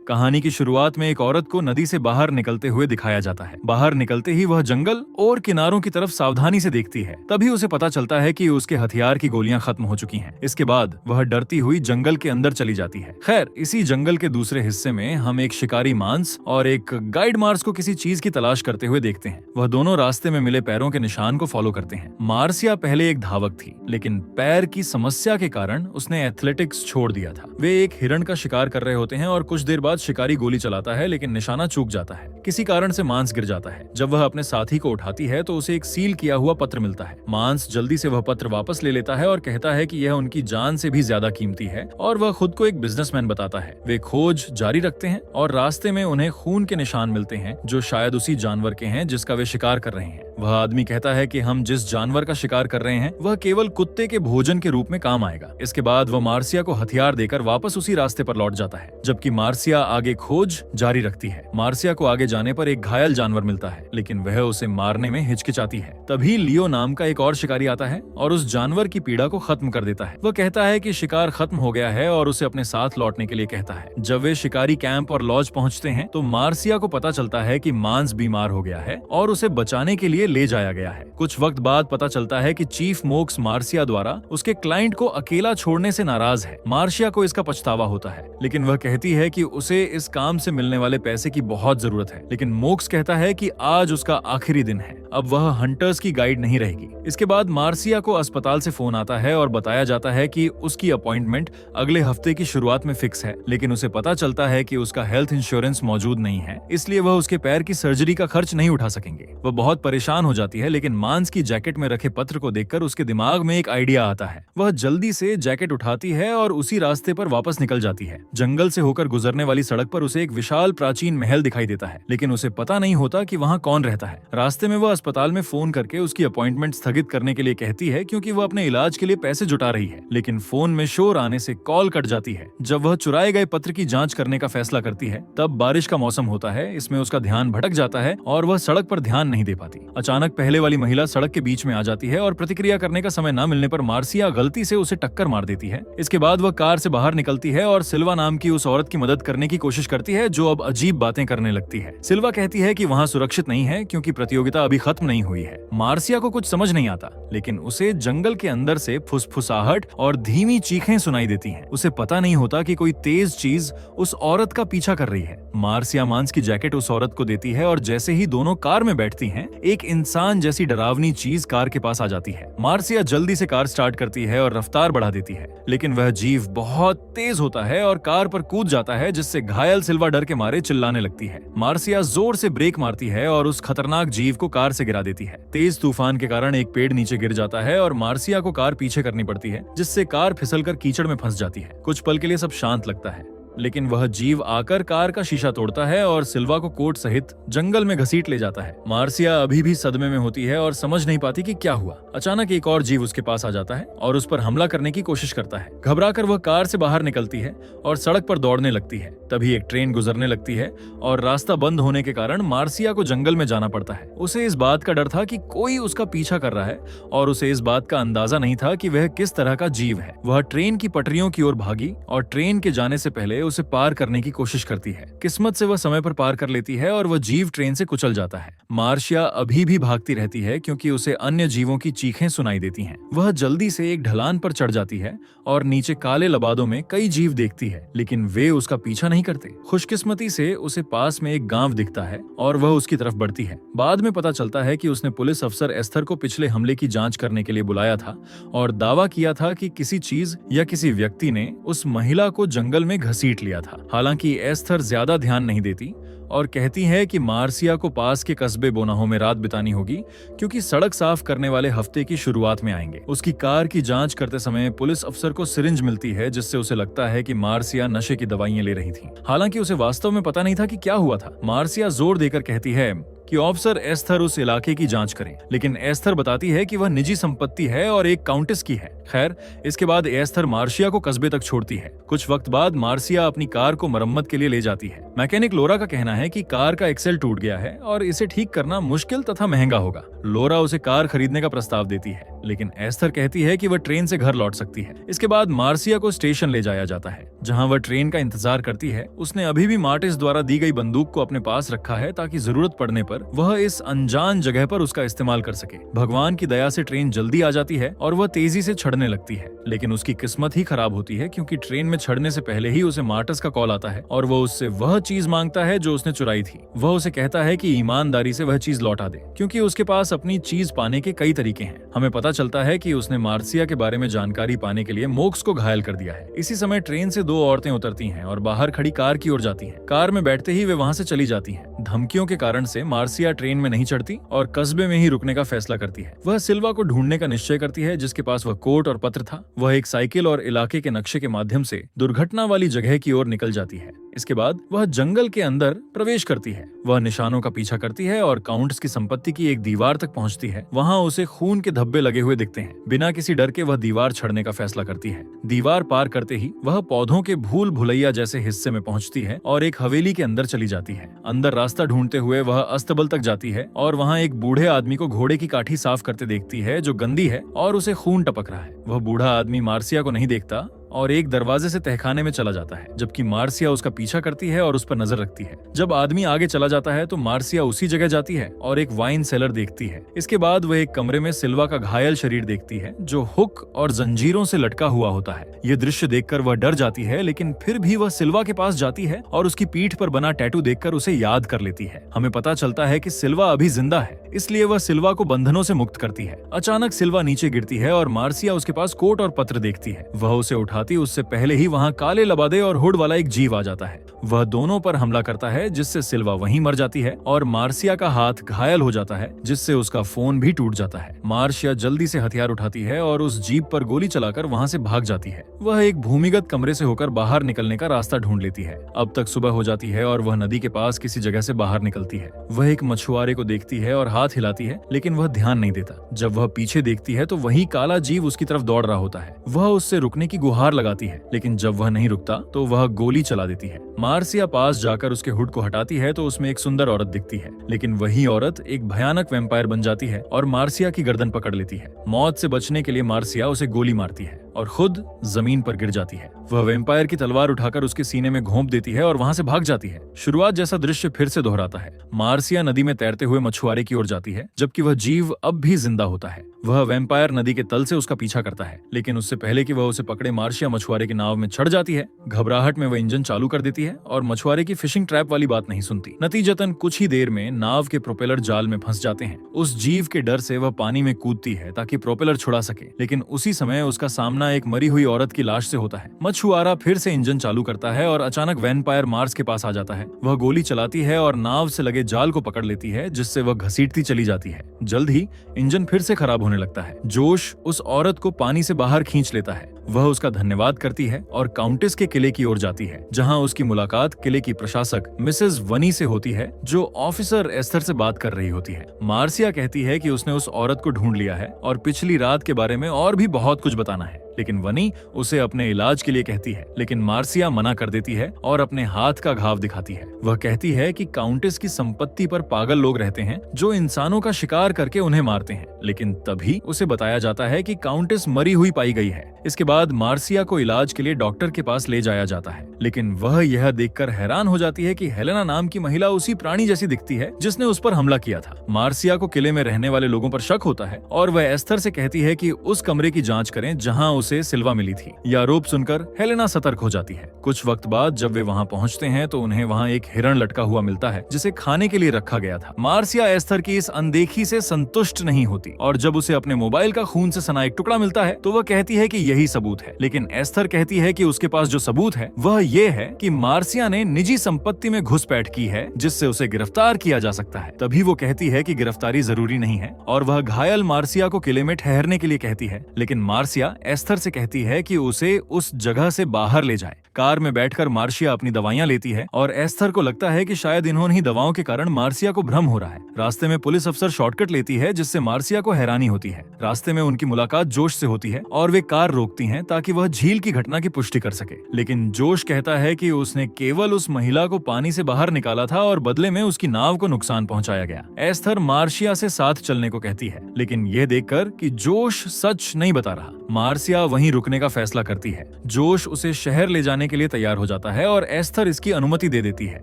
कहानी की शुरुआत में एक औरत को नदी से बाहर निकलते हुए दिखाया जाता है। बाहर निकलते ही वह जंगल और किनारों की तरफ सावधानी से देखती है। तभी उसे पता चलता है कि उसके हथियार की गोलियां खत्म हो चुकी हैं। इसके बाद वह डरती हुई जंगल के अंदर चली जाती है। खैर, इसी जंगल के दूसरे हिस्से में हम एक शिकारी मांस और एक गाइड मार्स को किसी चीज की तलाश करते हुए देखते हैं। वह दोनों रास्ते में मिले पैरों के निशान को फॉलो करते हैं। मार्सिया पहले एक धावक थी, लेकिन पैर की समस्या के कारण उसने एथलेटिक्स छोड़ दिया था। वे एक हिरण का शिकार कर रहे होते हैं और कुछ देर बाद शिकारी गोली चलाता है, लेकिन निशाना चूक जाता है। किसी कारण से मांस गिर जाता है। जब वह अपने साथी को उठाती है तो उसे एक सील किया हुआ पत्र मिलता है। मांस जल्दी से वह पत्र वापस ले लेता है और कहता है कि यह उनकी जान से भी ज्यादा कीमती है और वह खुद को एक बिजनेसमैन बताता है। वे खोज जारी रखते हैं और रास्ते में उन्हें खून के निशान मिलते हैं जो शायद उसी जानवर के हैं जिसका वे शिकार कर रहे हैं। वह आदमी कहता है कि हम जिस जानवर का शिकार कर रहे हैं वह केवल कुत्ते के भोजन के रूप में काम आएगा। इसके बाद वह मार्सिया को हथियार देकर वापस उसी रास्ते पर लौट जाता है, जबकि मार्सिया आगे खोज जारी रखती है। मार्सिया को आगे जाने पर एक घायल जानवर मिलता है, लेकिन वह उसे मारने में हिचकिचाती है। तभी लियो नाम का एक और शिकारी आता है और उस जानवर की पीड़ा को खत्म कर देता है। वह कहता है कि शिकार खत्म हो गया है और उसे अपने साथ लौटने के लिए कहता है। जब वे शिकारी कैंप और लॉज पहुंचते हैं तो मार्सिया को पता चलता है कि मांस बीमार हो गया है और उसे बचाने के लिए ले जाया गया है। कुछ वक्त बाद पता चलता है कि चीफ मोक्स मार्सिया द्वारा उसके क्लाइंट को अकेला छोड़ने से नाराज है। मार्सिया को इसका पछतावा होता है, लेकिन वह कहती है कि उसे इस काम से मिलने वाले पैसे की बहुत जरूरत है। लेकिन मोक्स कहता है कि आज उसका आखिरी दिन है, अब वह हंटर्स की गाइड नहीं रहेगी। इसके बाद मार्सिया को अस्पताल से फोन आता है और बताया जाता है कि उसकी अपॉइंटमेंट अगले हफ्ते की शुरुआत में फिक्स है, लेकिन उसे पता चलता है कि उसका हेल्थ इंश्योरेंस मौजूद नहीं है, इसलिए वह उसके पैर की सर्जरी का खर्च नहीं उठा सकेंगे। वह बहुत परेशान हो जाती है, लेकिन मांस की जैकेट में रखे पत्र को देखकर उसके दिमाग में एक आइडिया आता है। वह जल्दी से जैकेट उठाती है और उसी रास्ते पर वापस निकल जाती है। जंगल से होकर गुजरने वाली सड़क पर उसे एक विशाल प्राचीन महल दिखाई देता है, लेकिन उसे पता नहीं होता कि वहाँ कौन रहता है। रास्ते में वह अस्पताल में फोन करके उसकी अपॉइंटमेंट स्थगित करने के लिए कहती है, क्योंकि वह अपने इलाज के लिए पैसे जुटा रही है। लेकिन फोन में शोर आने से कॉल कट जाती है। जब वह चुराए गए पत्र की जांच करने का फैसला करती है तब बारिश का मौसम होता है। इसमें उसका ध्यान भटक जाता है और वह सड़क पर ध्यान नहीं दे पाती। अचानक पहले वाली महिला सड़क के बीच में आ जाती है और प्रतिक्रिया करने का समय न मिलने पर मार्सिया गलती से उसे टक्कर मार देती है। इसके बाद वह कार से बाहर निकलती है और सिल्वा नाम की उस औरत की मदद करने की कोशिश करती है जो अब अजीब बातें करने लगती है। सिल्वा कहती है कि वहाँ सुरक्षित नहीं है क्योंकि प्रतियोगिता अभी खत्म नहीं हुई है। मार्सिया को कुछ समझ नहीं आता, लेकिन उसे जंगल के अंदर से फुसफुसाहट और धीमी चीखें सुनाई देती हैं। उसे पता नहीं होता कि कोई तेज चीज उस औरत का पीछा कर रही है। मार्सिया मांस की जैकेट उस औरत को देती है और जैसे ही दोनों कार में बैठती हैं, एक इंसान जैसी डरावनी चीज कार के पास आ जाती है। मार्सिया जल्दी से कार स्टार्ट करती है और रफ्तार बढ़ा देती है, लेकिन वह जीव बहुत तेज होता है और कार पर कूद जाता है, जिससे घायल सिल्वा डर के मारे चिल्लाने लगती है। मार्सिया जोर से ब्रेक मारती है और उस खतरनाक जीव को कार से गिरा देती है। तेज तूफान के कारण एक पेड़ नीचे गिर जाता है और मार्सिया को कार पीछे करनी पड़ती है, जिससे कार फिसलकर कीचड़ में फंस जाती है। कुछ पल के लिए सब शांत लगता है, लेकिन वह जीव आकर कार का शीशा तोड़ता है और सिल्वा को कोट सहित जंगल में घसीट ले जाता है। मार्सिया अभी भी सदमे में होती है और समझ नहीं पाती कि क्या हुआ। अचानक एक और जीव उसके पास आ जाता है और उस पर हमला करने की कोशिश करता है। घबराकर वह कार से बाहर निकलती है और सड़क पर दौड़ने लगती है। तभी एक ट्रेन गुजरने लगती है और रास्ता बंद होने के कारण मार्सिया को जंगल में जाना पड़ता है। उसे इस बात का डर था कि कोई उसका पीछा कर रहा है और उसे इस बात का अंदाजा नहीं था कि वह किस तरह का जीव है। वह ट्रेन की पटरियों की ओर भागी और ट्रेन के जाने से पहले उसे पार करने की कोशिश करती है। किस्मत से वह समय पर पार कर लेती है और वह जीव ट्रेन से कुचल जाता है। मार्सिया अभी भी भागती रहती है क्योंकि उसे अन्य जीवों की चीखें सुनाई देती हैं। वह जल्दी से एक ढलान पर चढ़ जाती है और नीचे काले लबादों में कई जीव देखती है, लेकिन वे उसका पीछा नहीं करते। खुशकिस्मती से उसे पास में एक गांव दिखता है और वह उसकी तरफ बढ़ती है। बाद में पता चलता है कि उसने पुलिस अफसर एस्थर को पिछले हमले की जांच करने के लिए बुलाया था और दावा किया था कि किसी चीज या किसी व्यक्ति ने उस महिला को जंगल में घसीट लिया था। हालांकि एस्थर ज्यादा ध्यान नहीं देती और कहती है कि मार्सिया को पास के कस्बे बोनाहो में रात बितानी होगी क्योंकि सड़क साफ करने वाले हफ्ते की शुरुआत में आएंगे। उसकी कार की जांच करते समय पुलिस अफसर को सिरिंज मिलती है, जिससे उसे लगता है कि मार्सिया नशे की दवाइयां ले रही थी। हालांकि उसे वास्तव में पता नहीं था कि क्या हुआ था। मार्सिया जोर देकर कहती है कि ऑफिसर एस्थर उस इलाके की जांच करें, लेकिन एस्थर बताती है कि वह निजी संपत्ति है और एक काउंटेस की है। खैर, इसके बाद एस्थर मार्सिया को कस्बे तक छोड़ती है। कुछ वक्त बाद मार्सिया अपनी कार को मरम्मत के लिए ले जाती है। मैकेनिक लोरा का कहना है कि कार का एक्सेल टूट गया है और इसे ठीक करना मुश्किल तथा महंगा होगा। लोरा उसे कार खरीदने का प्रस्ताव देती है, लेकिन एस्थर कहती है कि वह ट्रेन से घर लौट सकती है। इसके बाद मार्सिया को स्टेशन ले जाया जाता है, जहां वह ट्रेन का इंतजार करती है। उसने अभी भी मार्टिस द्वारा दी गई बंदूक को अपने पास रखा है ताकि जरूरत पड़ने पर वह इस अनजान जगह पर उसका इस्तेमाल कर सके। भगवान की दया से ट्रेन जल्दी आ जाती है और वह तेजी से चढ़ने लगती है, लेकिन उसकी किस्मत ही खराब होती है क्योंकि ट्रेन में चढ़ने से पहले ही उसे मार्टिस का कॉल आता है और वह उससे वह चीज मांगता है जो उसने चुराई थी। वह उसे कहता है कि ईमानदारी से वह चीज लौटा दे, क्योंकि उसके पास अपनी चीज पाने के कई तरीके हैं। हमें पता चलता है कि उसने मार्सिया के बारे में जानकारी पाने के लिए मोक्स को घायल कर दिया है। इसी समय ट्रेन से दो औरतें उतरती हैं और बाहर खड़ी कार की ओर जाती हैं। कार में बैठते ही वे वहां से चली जाती हैं। धमकियों के कारण से मार्सिया ट्रेन में नहीं चढ़ती और कस्बे में ही रुकने का फैसला करती है। वह सिल्वा को ढूंढने का निश्चय करती है, जिसके पास वह कोट और पत्र था। वह एक साइकिल और इलाके के नक्शे के माध्यम से दुर्घटना वाली जगह की ओर निकल जाती है। इसके बाद वह जंगल के अंदर प्रवेश करती है। वह निशानों का पीछा करती है और काउंट्स की संपत्ति की एक दीवार तक पहुंचती है। वहां उसे खून के धब्बे लगे हुए दिखते हैं। बिना किसी डर के वह दीवार चढ़ने का फैसला करती है। दीवार पार करते ही वह पौधों के भूल भुलैया जैसे हिस्से में पहुंचती है और एक हवेली के अंदर चली जाती है। अंदर रास्ता ढूंढते हुए वह अस्तबल तक जाती है और वहां एक बूढ़े आदमी को घोड़े की काठी साफ करते देखती है, जो गंदी है और उसे खून टपक रहा है। वह बूढ़ा आदमी मार्सिया को नहीं देखता और एक दरवाजे से तहखाने में चला जाता है, जबकि मार्सिया उसका पीछा करती है और उस पर नजर रखती है। जब आदमी आगे चला जाता है तो मार्सिया उसी जगह जाती है और एक वाइन सेलर देखती है। इसके बाद वह एक कमरे में सिल्वा का घायल शरीर देखती है, जो हुक और जंजीरों से लटका हुआ होता है। ये दृश्य देखकर वह डर जाती है, लेकिन फिर भी वह सिल्वा के पास जाती है और उसकी पीठ पर बना टैटू देखकर उसे याद कर लेती है। हमें पता चलता है कि सिल्वा अभी जिंदा है, इसलिए वह सिल्वा को बंधनों से मुक्त करती है। अचानक सिल्वा नीचे गिरती है और मार्सिया उसके पास कोट और पत्र देखती है। वह उसे उठाती उससे पहले ही वहां काले लबादे और हुड वाला एक जीव आ जाता है। वह दोनों पर हमला करता है, जिससे सिल्वा वहीं मर जाती है और मार्सिया का हाथ घायल हो जाता है, जिससे उसका फोन भी टूट जाता है। मार्सिया जल्दी से हथियार उठाती है और उस जीप पर गोली चलाकर वहां से भाग जाती है। वह एक भूमिगत कमरे से होकर बाहर निकलने का रास्ता ढूंढ लेती है। अब तक सुबह हो जाती है और वह नदी के पास किसी जगह से बाहर निकलती है। वह एक मछुआरे को देखती है और हाथ हिलाती है, लेकिन वह ध्यान नहीं देता। जब वह पीछे देखती है तो वही काला जीव उसकी तरफ दौड़ रहा होता है। वह उससे रुकने की गुहार लगाती है, लेकिन जब वह नहीं रुकता तो वह गोली चला देती है। मार्सिया पास जाकर उसके हुड को हटाती है तो उसमें एक सुंदर औरत दिखती है, लेकिन वही औरत एक भयानक वैम्पायर बन जाती है और मार्सिया की गर्दन पकड़ लेती है। मौत से बचने के लिए मार्सिया उसे गोली मारती है और खुद जमीन पर गिर जाती है। वह वैम्पायर की तलवार उठाकर उसके सीने में घोंप देती है और वहां से भाग जाती है। शुरुआत जैसा दृश्य फिर से दोहराता है। मार्सिया नदी में तैरते हुए मछुआरे की ओर जाती है, जबकि वह जीव अब भी जिंदा होता है। वह वैम्पायर नदी के तल से उसका पीछा करता है, लेकिन उससे पहले कि वह उसे पकड़े मार्सिया मछुआरे की नाव में चढ़ जाती है। घबराहट में वह इंजन चालू कर देती है और मछुआरे की फिशिंग ट्रैप वाली बात नहीं सुनती। नतीजतन कुछ ही देर में नाव के प्रोपेलर जाल में फंस जाते हैं। उस जीव के डर से वह पानी में कूदती है ताकि प्रोपेलर छुड़ा सके, लेकिन उसी समय उसका सामना एक मरी हुई औरत की लाश से होता है। मछुआरा फिर से इंजन चालू करता है और अचानक वैम्पायर मार्स के पास आ जाता है। वह गोली चलाती है और नाव से लगे जाल को पकड़ लेती है, जिससे वह घसीटती चली जाती है। जल्द ही इंजन फिर से खराब होने लगता है। जोश उस औरत को पानी से बाहर खींच लेता है। वह उसका धन्यवाद करती है और काउंटेस के किले की ओर जाती है, जहां उसकी मुलाकात किले की प्रशासक मिसेस वनी से होती है, जो ऑफिसर एस्थर से बात कर रही होती है। मार्सिया कहती है कि उसने उस औरत को ढूंढ लिया है और पिछली रात के बारे में और भी बहुत कुछ बताना है, लेकिन वनी उसे अपने इलाज के लिए कहती है। लेकिन मार्सिया मना कर देती है और अपने हाथ का घाव दिखाती है। वह कहती है कि काउंटेस की संपत्ति पर पागल लोग रहते हैं जो इंसानों का शिकार करके उन्हें मारते हैं, लेकिन तभी उसे बताया जाता है कि काउंटेस मरी हुई पाई गई है। इसके बाद मार्सिया को इलाज के लिए डॉक्टर के पास ले जाया जाता है, लेकिन वह यह देखकर हैरान हो जाती है कि हेलेना नाम की महिला उसी प्राणी जैसी दिखती है जिसने उस पर हमला किया था। मार्सिया को किले में रहने वाले लोगों पर शक होता है और वह एस्थर से कहती है कि उस कमरे की जांच करें जहां उसे सिल्वा मिली थी। यह आरोप सुनकर हेलेना सतर्क हो जाती है। कुछ वक्त बाद जब वे वहां पहुंचते हैं तो उन्हें वहां एक हिरण लटका हुआ मिलता है, जिसे खाने के लिए रखा गया था। मार्सिया एस्थर की इस अनदेखी से संतुष्ट नहीं होती और जब उसे अपने मोबाइल का खून से सना एक टुकड़ा मिलता है तो वह कहती है कि यही सबूत है, लेकिन एस्थर कहती है कि उसके पास जो सबूत है वह ये है कि मार्सिया ने निजी संपत्ति में घुसपैठ की है, जिससे उसे गिरफ्तार किया जा सकता है। तभी वो कहती है कि गिरफ्तारी जरूरी नहीं है और वह घायल मार्सिया को किले में ठहरने के लिए कहती है, लेकिन मार्सिया एस्थर से कहती है कि उसे उस जगह से बाहर ले जाए। कार में बैठकर मार्सिया अपनी दवाइयां लेती है और एस्थर को लगता है कि शायद इन्होंने ही दवाओं के कारण मार्सिया को भ्रम हो रहा है। रास्ते में पुलिस अफसर शॉर्टकट लेती है, जिससे मार्सिया को हैरानी होती है। रास्ते में उनकी मुलाकात जोश से होती है और वे कार रोकती हैं हैं ताकि वह झील की घटना की पुष्टि कर सके। लेकिन जोश कहता है कि उसने केवल उस महिला को पानी से बाहर निकाला था और बदले में उसकी नाव को नुकसान पहुंचाया गया। एस्थर मार्सिया से साथ चलने को कहती है, लेकिन यह देखकर कि जोश सच नहीं बता रहा, मार्सिया वहीं रुकने का फैसला करती है। जोश उसे शहर ले जाने के लिए तैयार हो जाता है और एस्थर इसकी अनुमति दे देती है।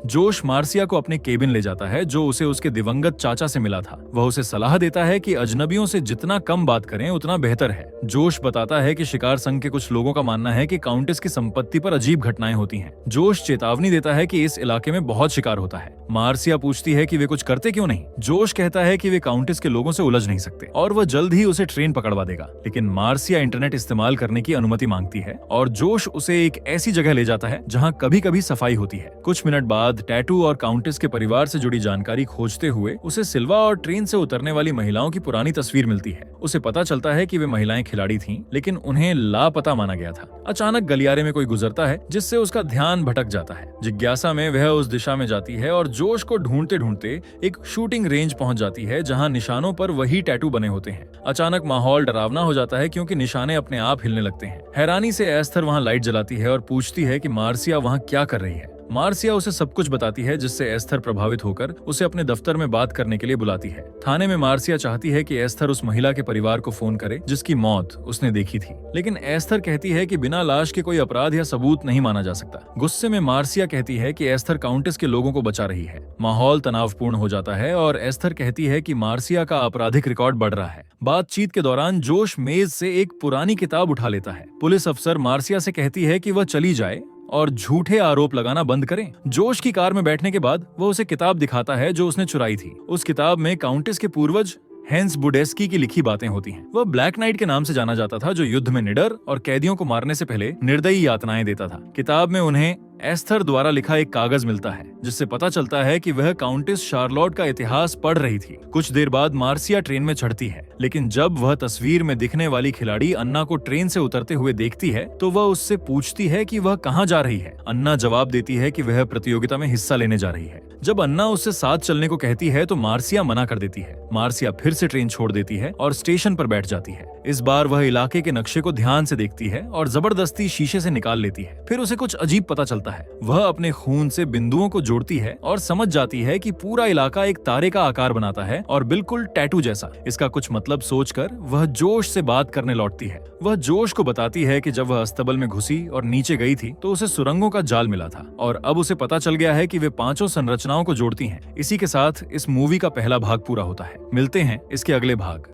जोश मार्सिया को अपने केबिन ले जाता है जो उसे उसके दिवंगत चाचा से मिला था। वह उसे सलाह देता है कि अजनबियों से जितना कम बात करें उतना बेहतर है। जोश बताता है कि शिकार संघ के कुछ लोगों का मानना है कि काउंटेस की संपत्ति पर अजीब घटनाएं होती हैं। जोश चेतावनी देता है कि इस इलाके में बहुत शिकार होता है। मार्सिया पूछती है कि वे कुछ करते क्यों नहीं। जोश कहता है कि वे काउंटेस के लोगों से उलझ नहीं सकते और वह जल्द ही उसे ट्रेन पकड़वा देगा। लेकिन मार्सिया इंटरनेट इस्तेमाल करने की अनुमति मांगती है और जोश उसे एक ऐसी जगह ले जाता है जहां कभी कभी सफाई होती है। कुछ मिनट बाद टैटू और काउंटेस के परिवार से जुड़ी जानकारी खोजते हुए उसे सिल्वा और ट्रेन से उतरने वाली महिलाओं की पुरानी तस्वीर मिलती है। उसे पता चलता है कि वे महिलाएं खिलाड़ी थीं, लेकिन उन्हें लापता माना गया था। अचानक गलियारे में कोई गुजरता है जिससे उसका ध्यान भटक जाता है। जिज्ञासा में वह उस दिशा में जाती है और जोश को ढूंढते ढूंढते एक शूटिंग रेंज पहुंच जाती है जहां निशानों पर वही टैटू बने होते हैं। अचानक माहौल डरावना हो जाता है क्योंकि निशाने अपने आप हिलने लगते हैं। हैरानी से एस्थर वहां लाइट जलाती है और पूछती है कि मार्सिया वहां क्या कर रही है। मार्सिया उसे सब कुछ बताती है जिससे एस्थर प्रभावित होकर उसे अपने दफ्तर में बात करने के लिए बुलाती है। थाने में मार्सिया चाहती है कि एस्थर उस महिला के परिवार को फोन करे जिसकी मौत उसने देखी थी, लेकिन एस्थर कहती है कि बिना लाश के कोई अपराध या सबूत नहीं माना जा सकता। गुस्से में मार्सिया कहती है कि एस्थर काउंटेस के लोगों को बचा रही है। माहौल तनावपूर्ण हो जाता है और एस्थर कहती है कि मार्सिया का आपराधिक रिकॉर्ड बढ़ रहा है। बातचीत के दौरान जोश मेज से एक पुरानी किताब उठा लेता है। पुलिस अफसर मार्सिया से कहती है कि वह चली जाए और झूठे आरोप लगाना बंद करें। जोश की कार में बैठने के बाद वह उसे किताब दिखाता है जो उसने चुराई थी। उस किताब में काउंटेस के पूर्वज हेंस बुडेस्की की लिखी बातें होती हैं। वह ब्लैक नाइट के नाम से जाना जाता था जो युद्ध में निडर और कैदियों को मारने से पहले निर्दयी यातनाएं देता था। किताब में उन्हें एस्थर द्वारा लिखा एक कागज मिलता है जिससे पता चलता है कि वह काउंटेस शार्लोट का इतिहास पढ़ रही थी। कुछ देर बाद मार्सिया ट्रेन में चढ़ती है, लेकिन जब वह तस्वीर में दिखने वाली खिलाड़ी अन्ना को ट्रेन से उतरते हुए देखती है तो वह उससे पूछती है कि वह कहाँ जा रही है। अन्ना जवाब देती है कि वह प्रतियोगिता में हिस्सा लेने जा रही है। जब अन्ना उससे साथ चलने को कहती है तो मार्सिया मना कर देती है। मार्सिया फिर से ट्रेन छोड़ देती है और स्टेशन पर बैठ जाती है। इस बार वह इलाके के नक्शे को ध्यान से देखती है और जबरदस्ती शीशे से निकाल लेती है। फिर उसे कुछ अजीब पता चलता है। वह अपने खून से बिंदुओं को जोड़ती है और समझ जाती है कि पूरा इलाका एक तारे का आकार बनाता है और बिल्कुल टैटू जैसा। इसका कुछ मतलब सोचकर वह जोश से बात करने लौटती है। वह जोश को बताती है कि जब वह अस्तबल में घुसी और नीचे गई थी तो उसे सुरंगों का जाल मिला था और अब उसे पता चल गया है कि वे 5 संरचनाओं को जोड़ती हैं। इसी के साथ इस मूवी का पहला भाग पूरा होता है। मिलते हैं इसके अगले भाग।